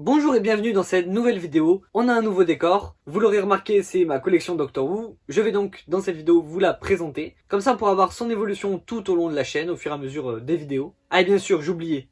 Bonjour et bienvenue dans cette nouvelle vidéo. On a un nouveau décor. Vous l'aurez remarqué, c'est ma collection Doctor Who. Je vais donc dans cette vidéo vous la présenter. Comme ça on pourra voir son évolution tout au long de la chaîne au fur et à mesure des vidéos. Ah et bien sûr, j'oubliais.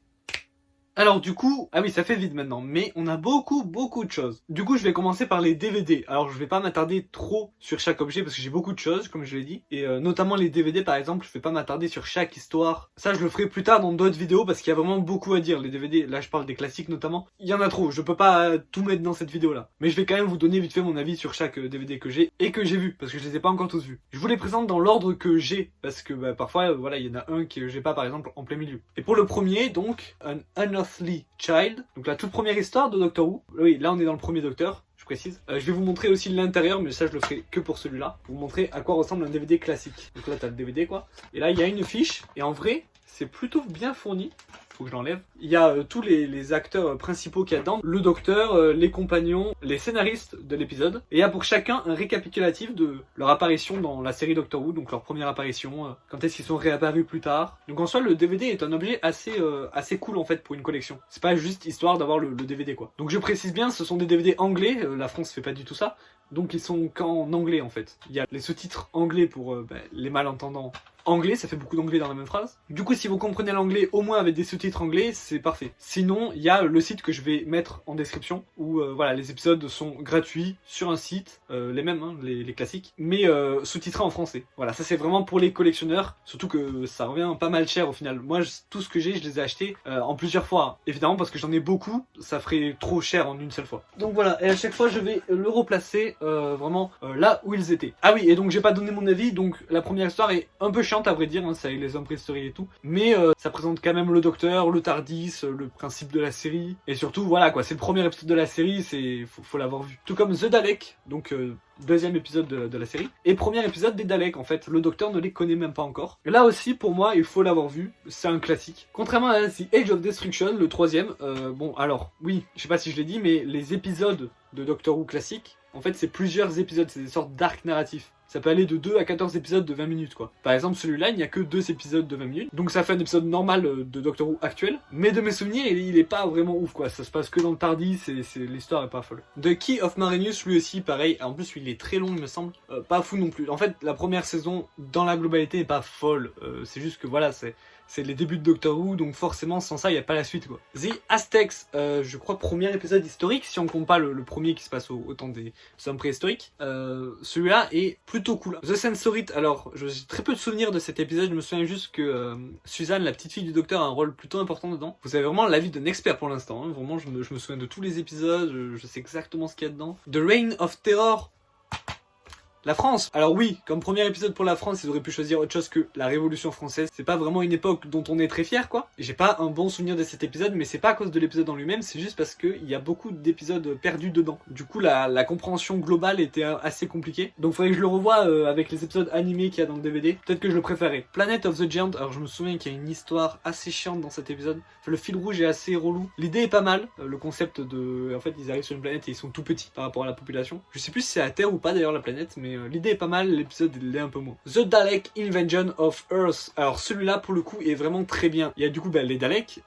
Alors du coup, ah oui ça fait vite maintenant, mais on a beaucoup de choses. Du coup je vais commencer par les DVD. Alors je vais pas m'attarder trop sur chaque objet parce que j'ai beaucoup de choses comme je l'ai dit. Et notamment les DVD par exemple, je vais pas m'attarder sur chaque histoire. Ça je le ferai plus tard dans d'autres vidéos parce qu'il y a vraiment beaucoup à dire. Les DVD, là je parle des classiques notamment. Il y en a trop, je peux pas tout mettre dans cette vidéo là. Mais je vais quand même vous donner vite fait mon avis sur chaque DVD que j'ai et que j'ai vu parce que je les ai pas encore tous vus. Je vous les présente dans l'ordre que j'ai parce que parfois voilà il y en a un que j'ai pas par exemple en plein milieu. Et pour le premier donc, un Unearthly Child, donc la toute première histoire de Doctor Who. Oui, là on est dans le premier Docteur, je précise. Je vais vous montrer aussi l'intérieur, mais ça je le ferai que pour celui-là, pour vous montrer à quoi ressemble un DVD classique. Donc là t'as le DVD quoi, et là il y a une fiche, et en vrai c'est plutôt bien fourni. Faut que je l'enlève. Il y a tous les acteurs principaux qu'il y a dedans, le docteur, les compagnons, les scénaristes de l'épisode, et il y a pour chacun un récapitulatif de leur apparition dans la série Doctor Who, donc leur première apparition, quand est-ce qu'ils sont réapparus plus tard. Donc en soi le DVD est un objet assez cool en fait pour une collection. C'est pas juste histoire d'avoir le DVD quoi. Donc je précise bien, ce sont des DVD anglais, la France fait pas du tout ça. Donc ils sont qu'en anglais en fait. Il y a les sous-titres anglais pour les malentendants anglais, ça fait beaucoup d'anglais dans la même phrase. Du coup si vous comprenez l'anglais au moins avec des sous-titres anglais, c'est parfait. Sinon il y a le site que je vais mettre en description où voilà les épisodes sont gratuits sur un site, les mêmes, hein, les classiques, mais sous-titrés en français. Voilà, ça c'est vraiment pour les collectionneurs, surtout que ça revient pas mal cher au final. Moi tout ce que j'ai, je les ai achetés en plusieurs fois. Hein. Évidemment parce que j'en ai beaucoup, ça ferait trop cher en une seule fois. Donc voilà, et à chaque fois je vais le replacer vraiment là où ils étaient. Ah oui, et donc j'ai pas donné mon avis, donc la première histoire est un peu chiante à vrai dire, hein, c'est avec les hommes préhistoriques et tout, mais ça présente quand même le docteur, le TARDIS, le principe de la série, et surtout voilà quoi, c'est le premier épisode de la série, faut l'avoir vu. Tout comme The Dalek, donc deuxième épisode de la série, et premier épisode des Daleks en fait, le docteur ne les connaît même pas encore. Et là aussi pour moi il faut l'avoir vu, c'est un classique. Contrairement à The Age of Destruction, le troisième, bon alors oui, je sais pas si je l'ai dit, mais les épisodes de Doctor Who classique, en fait c'est plusieurs épisodes, c'est des sortes d'arcs narratifs. Ça peut aller de 2 à 14 épisodes de 20 minutes quoi. Par exemple celui-là il n'y a que 2 épisodes de 20 minutes. Donc ça fait un épisode normal de Doctor Who actuel. Mais de mes souvenirs il est pas vraiment ouf quoi. Ça se passe que dans le TARDIS et l'histoire est pas folle. The Key of Marinus lui aussi pareil. En plus il est très long il me semble. Pas fou non plus. En fait la première saison dans la globalité est pas folle. C'est juste que voilà c'est les débuts de Doctor Who, donc forcément sans ça il n'y a pas la suite quoi. The Aztecs, je crois premier épisode historique, si on compte pas le premier qui se passe au temps des hommes préhistoriques. Celui-là est plutôt cool. The Sensorite, alors j'ai très peu de souvenirs de cet épisode, je me souviens juste que Suzanne, la petite fille du docteur, a un rôle plutôt important dedans. Vous avez vraiment l'avis d'un expert pour l'instant, hein. Vraiment je me souviens de tous les épisodes, je sais exactement ce qu'il y a dedans. The Reign of Terror. La France. Alors oui, comme premier épisode pour la France, ils auraient pu choisir autre chose que la Révolution française. C'est pas vraiment une époque dont on est très fier quoi. J'ai pas un bon souvenir de cet épisode, mais c'est pas à cause de l'épisode en lui-même, c'est juste parce qu'il y a beaucoup d'épisodes perdus dedans. Du coup la compréhension globale était assez compliquée. Donc faudrait que je le revoie avec les épisodes animés qu'il y a dans le DVD. Peut-être que je le préférais. Planet of the Giant, alors je me souviens qu'il y a une histoire assez chiante dans cet épisode. Enfin, le fil rouge est assez relou. L'idée est pas mal, le concept de... En fait ils arrivent sur une planète et ils sont tout petits par rapport à la population. Je sais plus si c'est à Terre ou pas d'ailleurs la planète, mais l'idée est pas mal, l'épisode il l'est un peu moins. The Dalek Invasion of Earth. Alors celui-là pour le coup est vraiment très bien. Il y a du coup les Daleks,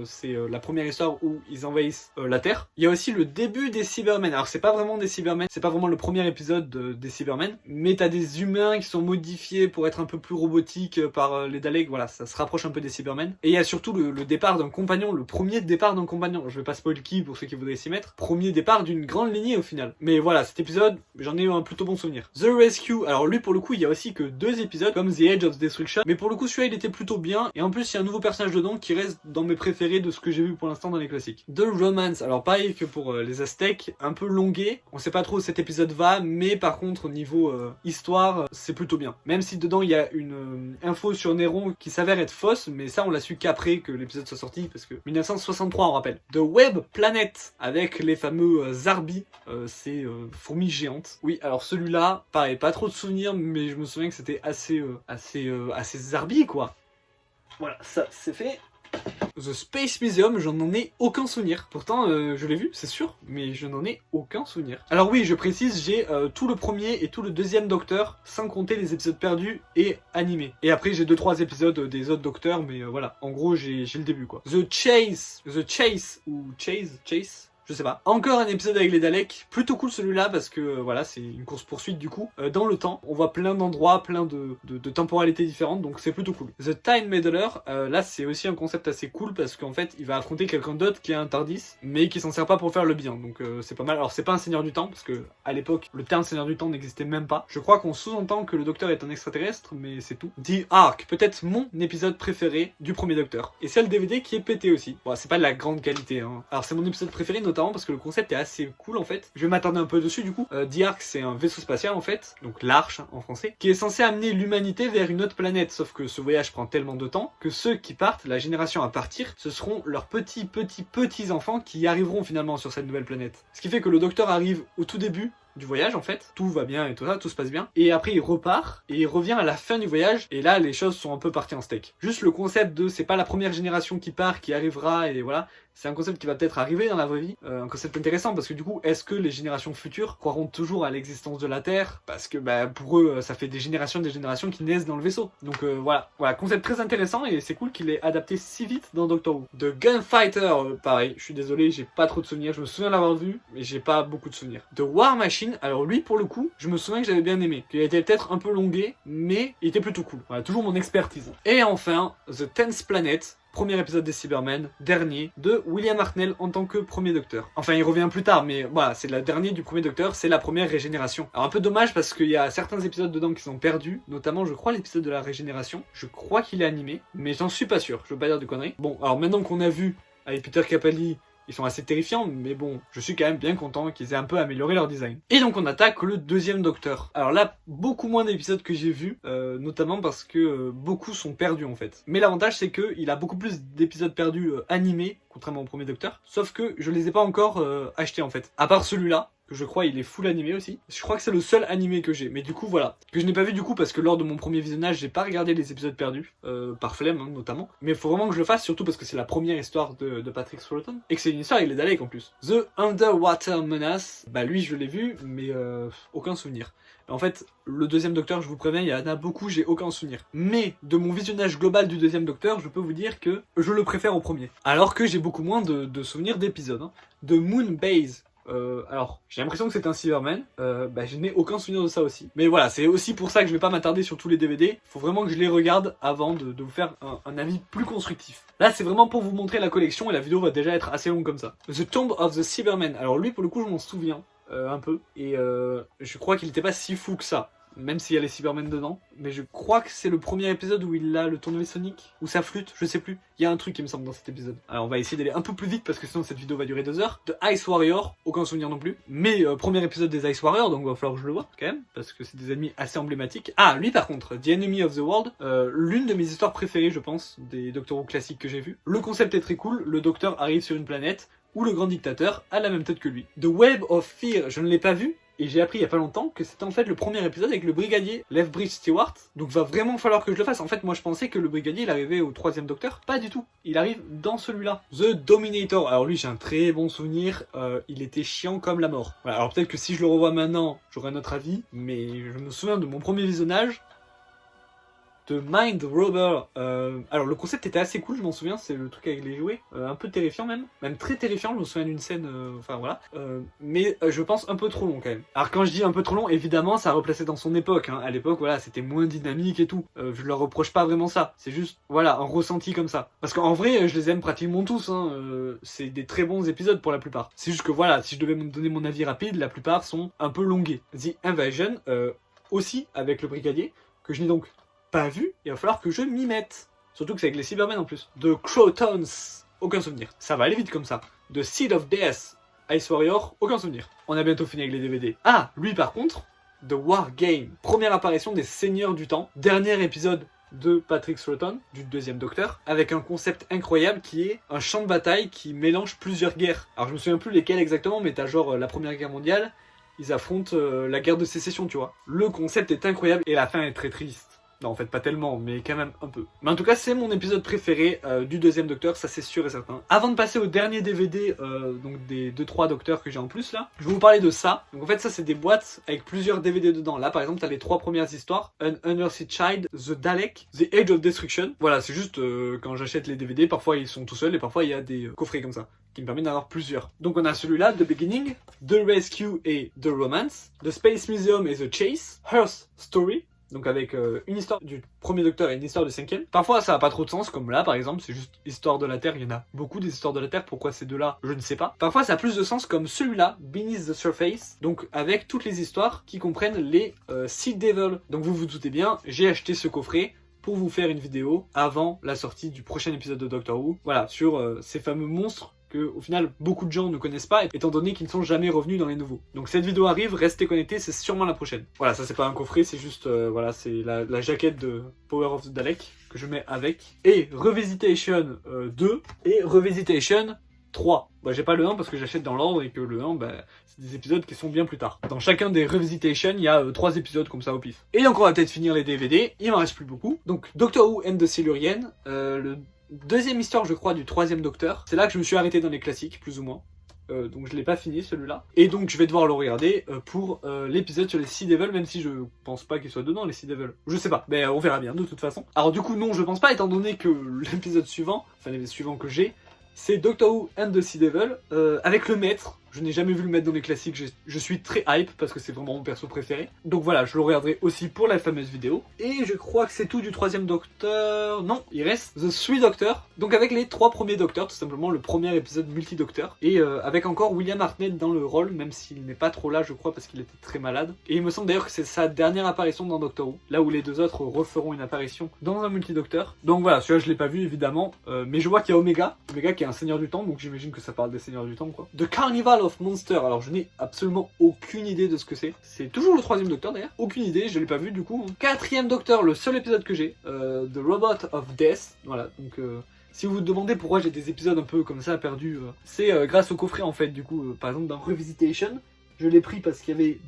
c'est la première histoire où ils envahissent la Terre. Il y a aussi le début des Cybermen. Alors c'est pas vraiment des Cybermen, c'est pas vraiment le premier épisode des Cybermen, mais t'as des humains qui sont modifiés pour être un peu plus robotiques par les Daleks. Voilà, ça se rapproche un peu des Cybermen. Et il y a surtout le départ d'un compagnon, le premier départ d'un compagnon. Je vais pas spoil qui pour ceux qui voudraient s'y mettre. Premier départ d'une grande lignée au final. Mais voilà, cet épisode, j'en ai eu un plutôt bon souvenir. The Rescue, alors lui pour le coup il y a aussi que 2 épisodes comme The Age of Destruction, mais pour le coup celui-là il était plutôt bien, et en plus il y a un nouveau personnage dedans qui reste dans mes préférés de ce que j'ai vu pour l'instant dans les classiques. The Romance, alors pareil que pour les Aztèques, un peu longué, on sait pas trop où cet épisode va, mais par contre au niveau histoire c'est plutôt bien. Même si dedans il y a une info sur Néron qui s'avère être fausse, mais ça on l'a su qu'après que l'épisode soit sorti, parce que 1963 on rappelle. The Web Planet, avec les fameux Zarbi, ces fourmis géantes. Oui alors celui-là, pareil, pas trop de souvenirs, mais je me souviens que c'était assez zarbi quoi. Voilà, ça c'est fait. The Space Museum, j'en ai aucun souvenir. Pourtant, je l'ai vu, c'est sûr, mais je n'en ai aucun souvenir. Alors oui, je précise, j'ai tout le premier et tout le deuxième Docteur, sans compter les épisodes perdus et animés. Et après, j'ai 2-3 épisodes des autres Docteurs, mais voilà. En gros, j'ai le début, quoi. The Chase, ou Chase, je sais pas. Encore un épisode avec les Daleks, plutôt cool celui-là parce que voilà, c'est une course poursuite du coup dans le temps. On voit plein d'endroits, plein de temporalités différentes, donc c'est plutôt cool. The Time Meddler, là c'est aussi un concept assez cool parce qu'en fait il va affronter quelqu'un d'autre qui a un Tardis, mais qui s'en sert pas pour faire le bien, donc c'est pas mal. Alors c'est pas un seigneur du temps parce que à l'époque le terme seigneur du temps n'existait même pas. Je crois qu'on sous-entend que le docteur est un extraterrestre, mais c'est tout. The Ark, peut-être mon épisode préféré du premier docteur. Et c'est le DVD qui est pété aussi. Bon, c'est pas de la grande qualité, hein. Alors c'est mon épisode préféré notamment parce que le concept est assez cool en fait. Je vais m'attarder un peu dessus du coup. The Ark, c'est un vaisseau spatial en fait, donc l'arche en français, qui est censé amener l'humanité vers une autre planète. Sauf que ce voyage prend tellement de temps que ceux qui partent, la génération à partir, ce seront leurs petits enfants qui arriveront finalement sur cette nouvelle planète. Ce qui fait que le docteur arrive au tout début du voyage en fait, tout va bien et tout ça, tout se passe bien, et après il repart, et il revient à la fin du voyage, et là les choses sont un peu parties en steak. Juste le concept de c'est pas la première génération qui part, qui arrivera, et voilà, c'est un concept qui va peut-être arriver dans la vraie vie, un concept intéressant, parce que du coup, est-ce que les générations futures croiront toujours à l'existence de la Terre, parce que bah, pour eux, ça fait des générations qui naissent dans le vaisseau. Donc voilà, concept très intéressant, et c'est cool qu'il ait adapté si vite dans Doctor Who. The Gunfighter, pareil, je suis désolé, j'ai pas trop de souvenirs, je me souviens l'avoir vu, mais j'ai pas beaucoup de souvenirs. The War Machine, alors lui pour le coup, je me souviens que j'avais bien aimé, qu'il était peut-être un peu longué, mais il était plutôt cool. Voilà, toujours mon expertise. Et enfin, The Tenth Planet, premier épisode des Cybermen, dernier, de William Hartnell en tant que premier docteur. Enfin, il revient plus tard, mais voilà, c'est le dernier du premier docteur, c'est la première régénération. Alors un peu dommage parce qu'il y a certains épisodes dedans qui sont perdus, notamment je crois l'épisode de la régénération, je crois qu'il est animé, mais j'en suis pas sûr, je veux pas dire de conneries. Bon, alors maintenant qu'on a vu avec Peter Capaldi, ils sont assez terrifiants, mais bon, je suis quand même bien content qu'ils aient un peu amélioré leur design. Et donc on attaque le deuxième docteur. Alors là, beaucoup moins d'épisodes que j'ai vus, notamment parce que beaucoup sont perdus en fait. Mais l'avantage c'est qu'il a beaucoup plus d'épisodes perdus animés, contrairement au premier docteur, sauf que je les ai pas encore achetés en fait. À part celui-là, que je crois il est full animé aussi. Je crois que c'est le seul animé que j'ai, mais du coup voilà. Que je n'ai pas vu du coup parce que lors de mon premier visionnage, j'ai pas regardé les épisodes perdus, par flemme hein, notamment. Mais il faut vraiment que je le fasse, surtout parce que c'est la première histoire de Patrick Troughton, et que c'est une histoire avec les Daleks en plus. The Underwater Menace, bah lui je l'ai vu, mais aucun souvenir. En fait, le deuxième docteur, je vous préviens, il y en a beaucoup, j'ai aucun souvenir. Mais de mon visionnage global du deuxième docteur, je peux vous dire que je le préfère au premier. Alors que j'ai beaucoup moins de souvenirs d'épisodes. Hein. De Moonbase. Alors, j'ai l'impression que c'est un Cyberman, bah, je n'ai aucun souvenir de ça aussi. Mais voilà, c'est aussi pour ça que je vais pas m'attarder sur tous les DVD, faut vraiment que je les regarde avant de vous faire un avis plus constructif. Là, c'est vraiment pour vous montrer la collection et la vidéo va déjà être assez longue comme ça. The Tomb of the Cybermen, alors lui pour le coup je m'en souviens un peu, et je crois qu'il n'était pas si fou que ça. Même s'il y a les Cybermen dedans, mais je crois que c'est le premier épisode où il a le tournevis sonique, ou sa flûte, je sais plus. Il y a un truc qui me semble dans cet épisode. Alors on va essayer d'aller un peu plus vite parce que sinon cette vidéo va durer 2 heures. The Ice Warrior, aucun souvenir non plus. Mais premier épisode des Ice Warriors, donc il va falloir que je le voie quand même, parce que c'est des ennemis assez emblématiques. Ah, lui par contre, The Enemy of the World, l'une de mes histoires préférées je pense, des Doctor Who classiques que j'ai vus. Le concept est très cool, le docteur arrive sur une planète où le grand dictateur a la même tête que lui. The Web of Fear, je ne l'ai pas vu, et j'ai appris il y a pas longtemps que c'était en fait le premier épisode avec le brigadier Lethbridge Stewart. Donc va vraiment falloir que je le fasse. En fait moi je pensais que le brigadier il arrivait au 3e docteur. Pas du tout. Il arrive dans celui-là. The Dominator. Alors lui j'ai un très bon souvenir. Il était chiant comme la mort. Voilà, alors peut-être que si je le revois maintenant j'aurai un autre avis. Mais je me souviens de mon premier visionnage. The Mind Robber. Alors le concept était assez cool, je m'en souviens, c'est le truc avec les jouets, un peu terrifiant même très terrifiant, je me souviens d'une scène, enfin voilà, mais je pense un peu trop long quand même. Alors quand je dis un peu trop long, évidemment ça replaçait dans son époque, hein. À l'époque voilà c'était moins dynamique et tout, je leur reproche pas vraiment ça, c'est juste voilà un ressenti comme ça. Parce qu'en vrai je les aime pratiquement tous, hein. C'est des très bons épisodes pour la plupart. C'est juste que voilà, si je devais me donner mon avis rapide, la plupart sont un peu longués. The Invasion, aussi avec le brigadier, que je n'ai donc pas vu, il va falloir que je m'y mette. Surtout que c'est avec les Cybermen en plus. The Crotons, aucun souvenir. Ça va aller vite comme ça. The Seed of Death, Ice Warrior, aucun souvenir. On a bientôt fini avec les DVD. Ah, lui par contre, The War Game. Première apparition des Seigneurs du Temps. Dernier épisode de Patrick Troughton, du 2e docteur, avec un concept incroyable qui est un champ de bataille qui mélange plusieurs guerres. Alors je me souviens plus lesquelles exactement, mais t'as genre la Première Guerre mondiale, ils affrontent la guerre de sécession, tu vois. Le concept est incroyable et la fin est très triste. Non, en fait, pas tellement, mais quand même un peu. Mais en tout cas, c'est mon épisode préféré du 2e docteur, ça c'est sûr et certain. Avant de passer au dernier DVD, donc des 2-3 docteurs que j'ai en plus là, je vais vous parler de ça. Donc en fait, ça c'est des boîtes avec plusieurs DVD dedans. Là, par exemple, t'as les 3 premières histoires. An Unearthly Child, The Dalek, The Age of Destruction. Voilà, c'est juste quand j'achète les DVD, parfois ils sont tout seuls et parfois il y a des coffrets comme ça. qui me permet d'en avoir plusieurs. Donc on a celui-là, The Beginning, The Rescue et The Romance, The Space Museum et The Chase, Earth Story, donc avec une histoire du premier Docteur et une histoire du cinquième. Parfois ça n'a pas trop de sens, comme là par exemple, c'est juste histoire de la Terre, il y en a beaucoup des histoires de la Terre, pourquoi ces deux-là, je ne sais pas. Parfois ça a plus de sens comme celui-là, Beneath the Surface, donc avec toutes les histoires qui comprennent les Sea Devil. Donc vous vous doutez bien, j'ai acheté ce coffret pour vous faire une vidéo avant la sortie du prochain épisode de Doctor Who, voilà, sur ces fameux monstres que au final beaucoup de gens ne connaissent pas étant donné qu'ils ne sont jamais revenus dans les nouveaux. Donc cette vidéo arrive, restez connectés, c'est sûrement la prochaine. Voilà, ça c'est pas un coffret, c'est juste voilà, c'est la jaquette de Power of the Dalek que je mets avec. Et Revisitation 2 et Revisitation 3. Bah, j'ai pas le 1 parce que j'achète dans l'ordre et que le 1, bah, c'est des épisodes qui sont bien plus tard. Dans chacun des Revisitation, il y a 3 épisodes comme ça au pif. Et donc on va peut-être finir les DVD, il m'en reste plus beaucoup. Donc Doctor Who and the Silurian, le deuxième histoire je crois du troisième Docteur. C'est là que je me suis arrêté dans les classiques, plus ou moins. Donc je l'ai pas fini celui-là. Et donc je vais devoir le regarder pour l'épisode sur les Sea Devil, même si je pense pas qu'il soit dedans les Sea Devil. Je sais pas, mais on verra bien de toute façon. Alors du coup non, je pense pas étant donné que l'épisode suivant, enfin les suivants que j'ai, c'est Doctor Who and the Sea Devil, avec le maître. Je n'ai jamais vu le maître dans les classiques, je suis très hype parce que c'est vraiment mon perso préféré. Donc voilà, je le regarderai aussi pour la fameuse vidéo. Et je crois que c'est tout du troisième Docteur. Non, il reste The Three Doctors. Donc avec les 3 premiers Docteurs, tout simplement le premier épisode multi-docteur. Et avec encore William Hartnett dans le rôle, même s'il n'est pas trop là je crois parce qu'il était très malade. Et il me semble d'ailleurs que c'est sa dernière apparition dans Doctor Who. Là où les 2 autres referont une apparition dans un multi-docteur. Donc voilà, celui-là je l'ai pas vu évidemment. Mais je vois qu'il y a Omega. Omega qui est un seigneur du temps, donc j'imagine que ça parle des seigneurs du temps quoi. The Carnival of Monsters, alors je n'ai absolument aucune idée de ce que c'est. C'est toujours le troisième Docteur d'ailleurs. Aucune idée, je l'ai pas vu du coup. Quatrième Docteur, le seul épisode que j'ai, The Robot of Death. Voilà, donc si vous vous demandez pourquoi j'ai des épisodes un peu comme ça perdus, c'est grâce au coffret en fait du coup. Par exemple dans Revisitation, je l'ai pris parce qu'il y avait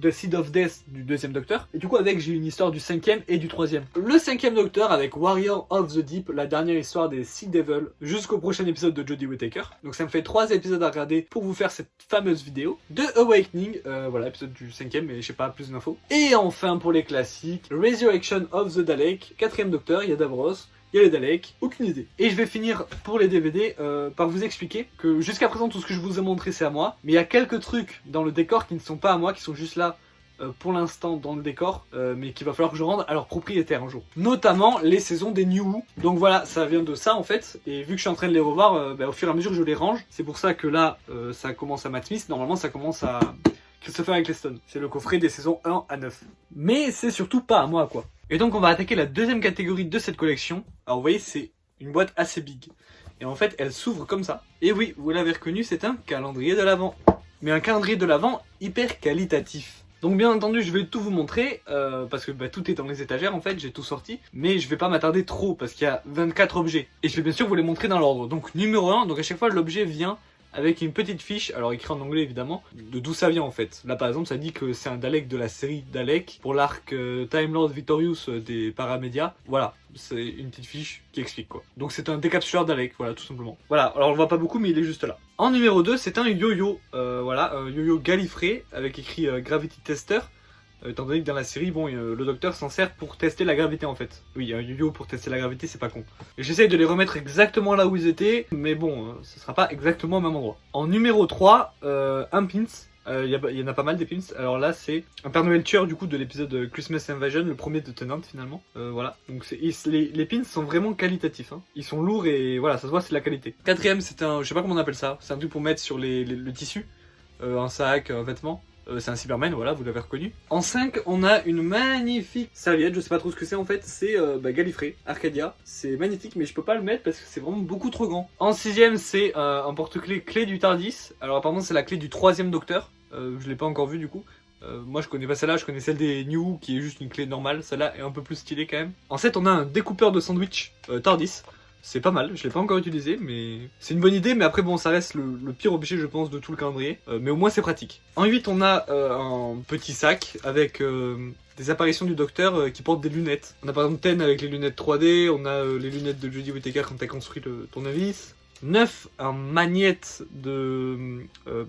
The Seed of Death du deuxième Docteur. Et du coup avec j'ai une histoire du cinquième et du troisième. Le cinquième Docteur avec Warrior of the Deep, la dernière histoire des Sea Devil, jusqu'au prochain épisode de Jodie Whittaker. Donc ça me fait 3 épisodes à regarder pour vous faire cette fameuse vidéo. The Awakening, voilà, épisode du cinquième, mais je sais pas, plus d'infos. Et enfin pour les classiques, Resurrection of the Dalek, quatrième Docteur, il y a Davros. Il y a les Daleks, aucune idée. Et je vais finir pour les DVD par vous expliquer que jusqu'à présent tout ce que je vous ai montré c'est à moi, mais il y a quelques trucs dans le décor qui ne sont pas à moi, qui sont juste là pour l'instant dans le décor, mais qu'il va falloir que je rende à leur propriétaire un jour. Notamment les saisons des New Who. Donc voilà, ça vient de ça en fait, et vu que je suis en train de les revoir, au fur et à mesure je les range. C'est pour ça que là, ça commence à Matt Smith, normalement ça commence à Christopher Eccleston. C'est le coffret des saisons 1 à 9. Mais c'est surtout pas à moi quoi. Et donc on va attaquer la deuxième catégorie de cette collection. Alors vous voyez c'est une boîte assez big. Et en fait elle s'ouvre comme ça. Et oui, vous l'avez reconnu, c'est un calendrier de l'Avent. Mais un calendrier de l'Avent hyper qualitatif. Donc bien entendu je vais tout vous montrer, parce que tout est dans les étagères en fait, j'ai tout sorti. Mais je vais pas m'attarder trop parce qu'il y a 24 objets. Et je vais bien sûr vous les montrer dans l'ordre. Donc numéro 1, donc à chaque fois l'objet vient avec une petite fiche, alors écrit en anglais évidemment, de d'où ça vient en fait. Là par exemple ça dit que c'est un Dalek de la série Dalek, pour l'arc Time Lord Victorious des Paramédia. Voilà, c'est une petite fiche qui explique quoi. Donc c'est un décapsuleur Dalek, voilà tout simplement. Voilà, alors on le voit pas beaucoup mais il est juste là. En numéro 2 c'est un yo-yo, voilà, un yo-yo Gallifrey avec écrit Gravity Tester. Étant donné que dans la série, bon, le docteur s'en sert pour tester la gravité en fait. Oui, un yo-yo pour tester la gravité, c'est pas con. J'essaye de les remettre exactement là où ils étaient, mais bon, ce sera pas exactement au même endroit. En numéro 3, un pins. Il y en a pas mal des pins. Alors là, c'est un Père Noël tueur du coup de l'épisode Christmas Invasion, le premier de Tennant finalement. Voilà, donc les pins sont vraiment qualitatifs. Hein. Ils sont lourds et voilà, ça se voit, c'est de la qualité. Quatrième, c'est un, je sais pas comment on appelle ça, c'est un truc pour mettre sur le tissu, un sac, un vêtement. C'est un Cyberman, voilà, vous l'avez reconnu. En 5, on a une magnifique serviette, je sais pas trop ce que c'est en fait, c'est Gallifrey, Arcadia. C'est magnifique, mais je peux pas le mettre parce que c'est vraiment beaucoup trop grand. En 6ème, c'est un porte-clés clé du TARDIS. Alors apparemment, c'est la clé du 3ème Docteur. Je l'ai pas encore vu du coup. Moi je connais pas celle-là, je connais celle des New Who qui est juste une clé normale. Celle-là est un peu plus stylée quand même. En 7, on a un découpeur de sandwich TARDIS. C'est pas mal, je l'ai pas encore utilisé, mais c'est une bonne idée, mais après bon ça reste le pire objet je pense de tout le calendrier, mais au moins c'est pratique. En 8 on a un petit sac avec des apparitions du docteur qui portent des lunettes. On a par exemple Ten avec les lunettes 3D, on a les lunettes de Jodie Whittaker quand elle construit le tournevis. 9, un magnète de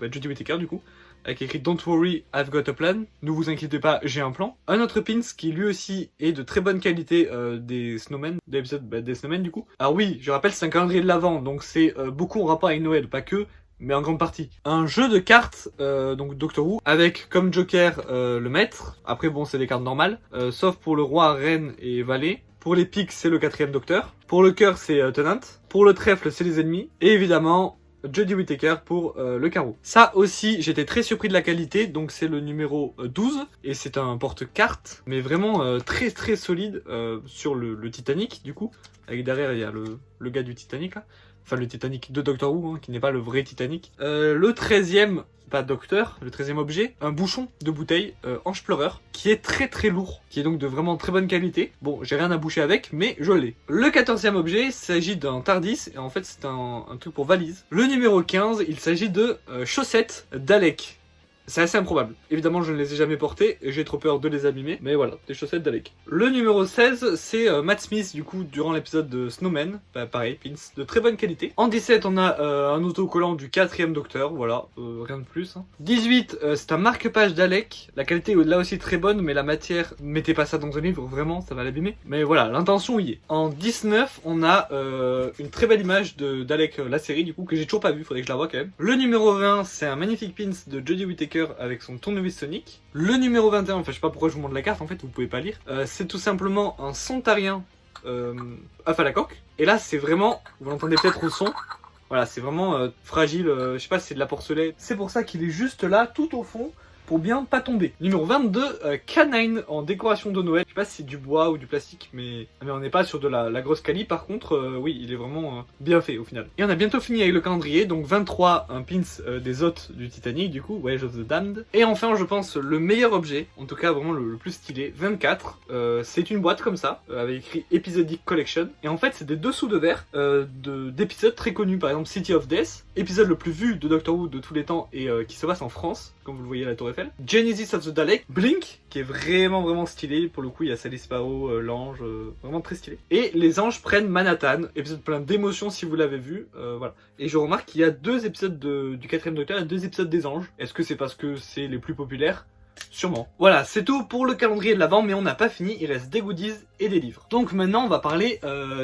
Jodie Whittaker du coup, avec écrit Don't worry, I've got a plan. Ne vous inquiétez pas, j'ai un plan. Un autre pins qui lui aussi est de très bonne qualité des Snowmen, de l'épisode des Snowmen du coup. Alors oui, je rappelle, c'est un calendrier de l'Avent, donc c'est beaucoup en rapport avec Noël, pas que, mais en grande partie. Un jeu de cartes, donc Doctor Who, avec comme joker le maître. Après bon, c'est des cartes normales, sauf pour le roi, reine et valet. Pour les piques, c'est le 4e docteur. Pour le cœur, c'est Tennant. Pour le trèfle, c'est les ennemis. Et évidemment, Jodie Whittaker pour le carreau. Ça aussi, j'étais très surpris de la qualité. Donc c'est le numéro 12. Et c'est un porte-carte. Mais vraiment très très solide sur le Titanic du coup. Avec derrière, il y a le gars du Titanic là. Enfin le Titanic de Doctor Who, hein, qui n'est pas le vrai Titanic. Le 13e, pas docteur, le 13e objet, un bouchon de bouteille ange pleureur, qui est très très lourd, qui est donc de vraiment très bonne qualité. Bon, j'ai rien à boucher avec, mais je l'ai. Le 14e objet, il s'agit d'un Tardis, et en fait c'est un truc pour valise. Le numéro 15, il s'agit de chaussettes Dalek. C'est assez improbable. Évidemment, je ne les ai jamais portées et j'ai trop peur de les abîmer. Mais voilà, des chaussettes d'Alec. Le numéro 16, c'est Matt Smith, du coup, durant l'épisode de Snowman. Bah, pareil, pins de très bonne qualité. En 17, on a un autocollant du 4e docteur. Voilà, rien de plus. Hein. 18, c'est un marque-page d'Alec. La qualité est là aussi très bonne, mais la matière, mettez pas ça dans un livre, vraiment, ça va l'abîmer. Mais voilà, l'intention y est. En 19, on a une très belle image d'Alec, la série, du coup, que j'ai toujours pas vue, faudrait que je la voie quand même. Le numéro 20, c'est un magnifique pins de Jodie Whittaker avec son tournevis sonique. Le numéro 21, enfin je sais pas pourquoi je vous montre la carte, en fait vous pouvez pas lire, c'est tout simplement un Sontarien Afalacoque. Et là c'est vraiment, vous l'entendez peut-être au son, voilà c'est vraiment fragile, je sais pas si c'est de la porcelaine. C'est pour ça qu'il est juste là tout au fond, pour bien pas tomber. Numéro 22, Canine en décoration de Noël. Je sais pas si c'est du bois ou du plastique, mais on n'est pas sur de la grosse quali. Par contre, oui, il est vraiment bien fait au final. Et on a bientôt fini avec le calendrier. Donc 23, un pins des hôtes du Titanic, du coup, Voyage of the Damned. Et enfin, je pense, le meilleur objet, en tout cas vraiment le plus stylé, 24. C'est une boîte comme ça, avec écrit Episodic Collection. Et en fait, c'est des dessous de verre d'épisodes très connus. Par exemple, City of Death, épisode le plus vu de Doctor Who de tous les temps et qui se passe en France, comme vous le voyez à la Tour Eiffel. Genesis of the Dalek, Blink, qui est vraiment stylé. Pour le coup, il y a Sally Sparrow, l'ange, vraiment très stylé. Et les anges prennent Manhattan, épisode plein d'émotions si vous l'avez vu. Voilà. Et je remarque qu'il y a 2 épisodes du 4e docteur et 2 épisodes des anges. Est-ce que c'est parce que c'est les plus populaires ? Sûrement. Voilà, c'est tout pour le calendrier de l'Avent, mais on n'a pas fini, il reste des goodies et des livres. Donc maintenant, on va parler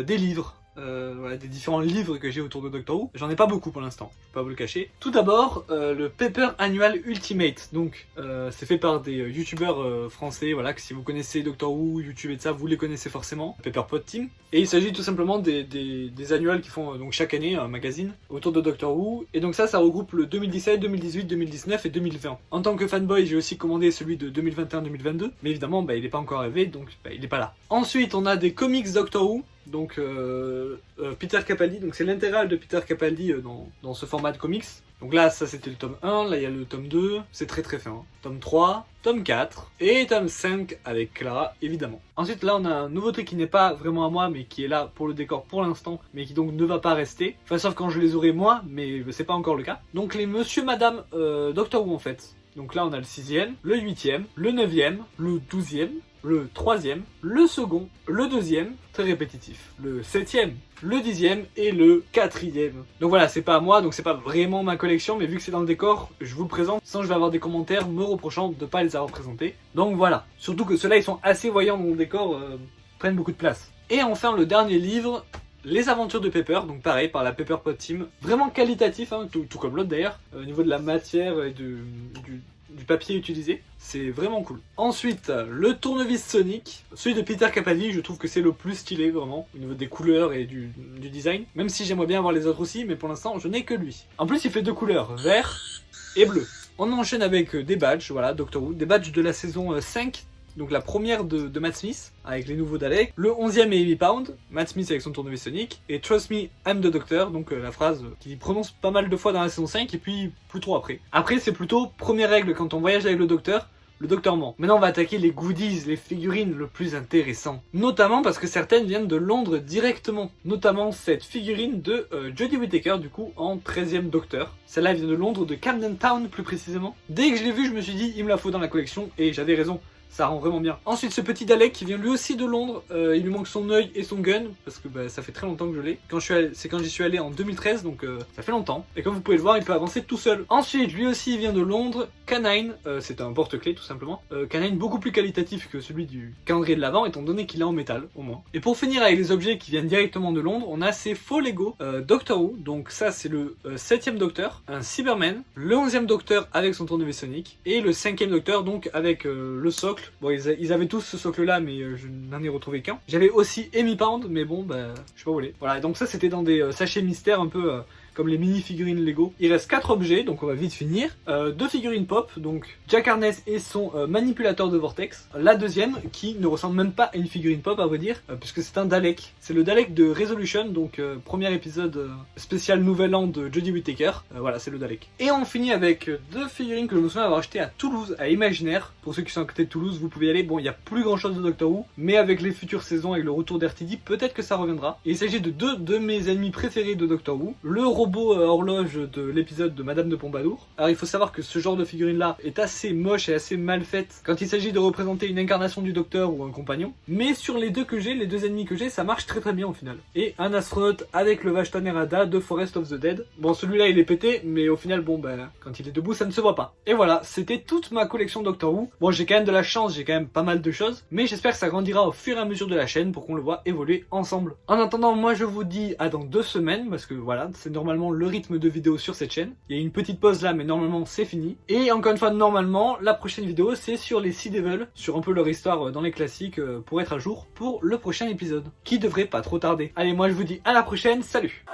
des livres. Voilà, des différents livres que j'ai autour de Doctor Who. J'en ai pas beaucoup pour l'instant, je peux pas vous le cacher. Tout d'abord, le Paper Annual Ultimate. Donc, c'est fait par des youtubeurs français, voilà, que si vous connaissez Doctor Who, YouTube et de ça, vous les connaissez forcément. Paper Pod Team. Et il s'agit tout simplement des annuals qui font donc chaque année un magazine autour de Doctor Who. Et donc ça regroupe le 2017, 2018, 2019 et 2020. En tant que fanboy, j'ai aussi commandé celui de 2021-2022. Mais évidemment, il est pas encore arrivé, donc il est pas là. Ensuite, on a des comics Doctor Who. Donc Peter Capaldi, donc c'est l'intégral de Peter Capaldi dans ce format de comics. Donc là, ça c'était le tome 1, là il y a le tome 2, c'est très fin. Hein. Tome 3, tome 4 et tome 5 avec Clara, évidemment. Ensuite là, on a un nouveau truc qui n'est pas vraiment à moi, mais qui est là pour le décor pour l'instant, mais qui donc ne va pas rester. Enfin, sauf quand je les aurai moi, mais c'est pas encore le cas. Donc les monsieur, madame Doctor Who en fait. Donc là, on a le 6e, le 8e, le 9e, le 12e, le 3e, le second, le 2e, très répétitif, le 7e, le 10e et le 4e. Donc voilà, c'est pas à moi, donc c'est pas vraiment ma collection, mais vu que c'est dans le décor, je vous le présente, sans je vais avoir des commentaires me reprochant de pas les avoir présentés. Donc voilà, surtout que ceux-là ils sont assez voyants dans le décor, prennent beaucoup de place. Et enfin le dernier livre, Les Aventures de Pepper, donc pareil par la Pepper Pod Team, vraiment qualitatif, hein, tout comme l'autre d'ailleurs, au niveau de la matière et du papier utilisé, c'est vraiment cool. Ensuite, le tournevis Sonic, celui de Peter Capaldi, je trouve que c'est le plus stylé vraiment, au niveau des couleurs et du design, même si j'aimerais bien avoir les autres aussi, mais pour l'instant je n'ai que lui. En plus il fait 2 couleurs, vert et bleu. On enchaîne avec des badges, voilà, Doctor Who, des badges de la saison 5, donc la première de Matt Smith, avec les nouveaux Daleks. Le 11e est Amy Pound, Matt Smith avec son tournevis Sonic. Et Trust Me, I'm the Doctor, donc la phrase qu'il prononce pas mal de fois dans la saison 5, et puis plus trop après. Après, c'est plutôt première règle quand on voyage avec le Docteur ment. Maintenant, on va attaquer les goodies, les figurines le plus intéressant. Notamment parce que certaines viennent de Londres directement. Notamment cette figurine de Jodie Whittaker, du coup, en 13e Docteur. Celle-là vient de Londres, de Camden Town plus précisément. Dès que je l'ai vue, je me suis dit, il me la faut dans la collection, et j'avais raison. ça rend vraiment bien. Ensuite, ce petit Dalek qui vient lui aussi de Londres, il lui manque son œil et son gun, parce que ça fait très longtemps que je l'ai. C'est quand j'y suis allé en 2013, donc ça fait longtemps. Et comme vous pouvez le voir, il peut avancer tout seul. Ensuite, lui aussi il vient de Londres, Canine, c'est un porte-clés tout simplement. Canine beaucoup plus qualitatif que celui du calendrier de l'Avent, étant donné qu'il est en métal, au moins. Et pour finir avec les objets qui viennent directement de Londres, on a ces faux Lego Doctor Who, donc ça c'est le 7ème Docteur, un Cyberman, le 11ème Docteur avec son tournevis sonique, et le 5ème Docteur donc avec le socle. Bon, ils avaient tous ce socle là, mais je n'en ai retrouvé qu'un. J'avais aussi Amy Pound, mais bon, je sais pas où elle est. Voilà, donc ça c'était dans des sachets mystères un peu comme les mini-figurines Lego. Il reste 4 objets, donc on va vite finir. 2 figurines pop, donc Jack Harkness et son manipulateur de vortex. La deuxième, qui ne ressemble même pas à une figurine pop à vrai dire, puisque c'est un Dalek. C'est le Dalek de Resolution, donc premier épisode spécial Nouvel An de Jodie Whittaker. Voilà, c'est le Dalek. Et on finit avec 2 figurines que je me souviens avoir achetées à Toulouse, à Imaginaire. Pour ceux qui sont à côté de Toulouse, vous pouvez y aller. Bon, il n'y a plus grand chose de Doctor Who, mais avec les futures saisons, avec le retour d'RTD, peut-être que ça reviendra. Et il s'agit de 2 de mes ennemis préférés de Doctor Who. Le robot horloge de l'épisode de Madame de Pompadour. Alors il faut savoir que ce genre de figurine là est assez moche et assez mal faite quand il s'agit de représenter une incarnation du Docteur ou un compagnon, mais sur les 2 que j'ai, les 2 ennemis que j'ai, ça marche très très bien au final. Et un astronaute avec le Vashta Nerada de Forest of the Dead. Bon, celui-là il est pété, mais au final bon quand il est debout ça ne se voit pas. Et voilà, c'était toute ma collection Doctor Who. Bon, j'ai quand même de la chance, j'ai quand même pas mal de choses, mais j'espère que ça grandira au fur et à mesure de la chaîne pour qu'on le voit évoluer ensemble. En attendant, moi je vous dis à dans 2 semaines, parce que voilà, c'est normalement le rythme de vidéo sur cette chaîne. Il y a une petite pause là, mais normalement c'est fini. Et encore une fois, normalement, la prochaine vidéo c'est sur les Sea Devil, sur un peu leur histoire dans les classiques, pour être à jour pour le prochain épisode, qui devrait pas trop tarder. Allez, moi je vous dis à la prochaine, salut!